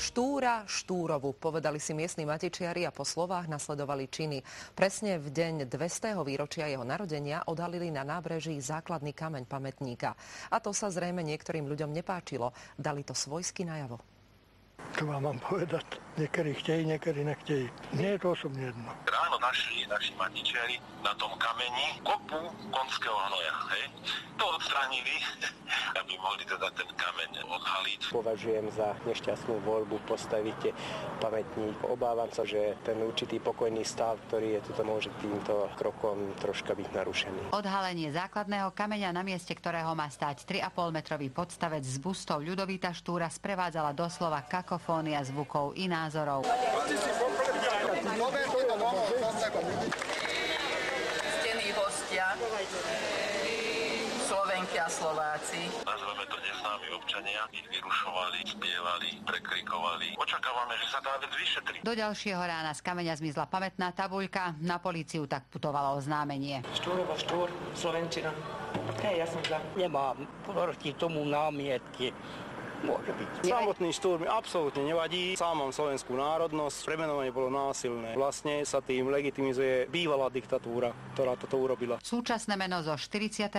Štúra Štúrovu, povedali si miestni matičiari a po slovách nasledovali činy. Presne v deň 200. výročia jeho narodenia odhalili na nábreží základný kameň pamätníka. A to sa zrejme niektorým ľuďom nepáčilo. Dali to svojsky najavo. Čo vám mám povedať? Niekedy chtějí, niekedy nechtějí. Nie je to osobne jedno. Ráno našli naši matičiari na tom kameni kopu konského hnoja. Hej? To odstránili, aby mohli teda ten kameň odhaliť. Považujem za nešťastnú voľbu postaviť pamätník. Obávam sa, že ten určitý pokojný stav, ktorý je tu, môže týmto krokom troška byť narušený. Odhalenie základného kameňa, na mieste ktorého má stáť 3,5-metrový podstavec s bustou Ľudovíta Štúra, sprevádzala doslova kakofónia zvukov i názorov. Ctení hostia, Slovenky a Slováci. Nazveme to neznámi občania, ich vyrušovali, spievali, prekrikovali. Očakávame, že sa tá vec vyšetrí. Do ďalšieho rána z kameňa zmizla pamätná tabuľka, na políciu tak putovalo oznámenie. Štúrova Štúr, Slovenčina. Ja som za. Nemám proti tomu námietky. Môže byť. Samotný Štúr mi absolútne nevadí. Sám mám slovenskú národnosť. Premenovanie bolo násilné. Vlastne sa tým legitimizuje bývalá diktatúra, ktorá toto urobila. Súčasné meno zo 48.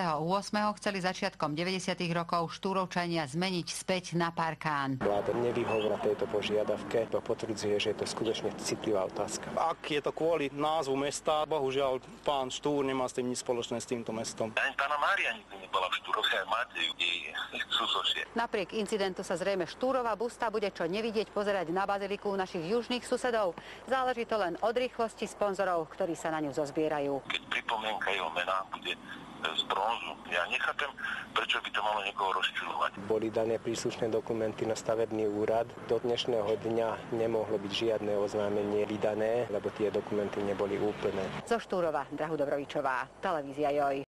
chceli začiatkom 90. rokov Štúrovčania zmeniť späť na Parkán. Vláda nevyhovorila tejto požiadavke, to potvrdzuje, že je to skutočne citlivá otázka. Ak je to kvôli názvu mesta, bohužiaľ pán Štúr nemá s tým nič spoločné s týmto mestom. Ani pána Mária nikdy nebola v Štúrovke, aj máte ju, jej súsošie. Napriek incidentu sa zrejme Štúrova busta bude čo nevidieť pozerať na baziliku našich južných susedov. Záleží to len od rýchlosti sponzorov, ktorí sa na ňu zozbierajú. Keď pripomienka jeho mena bude z bronzu, ja nechápem, prečo by to malo niekoho rozčuľovať. Boli dané príslušné dokumenty na stavebný úrad. Do dnešného dňa nemohlo byť žiadne oznámenie vydané, lebo tie dokumenty neboli úplné. Zo Štúrova, Drahu Dobrovičová, televízia JOJ.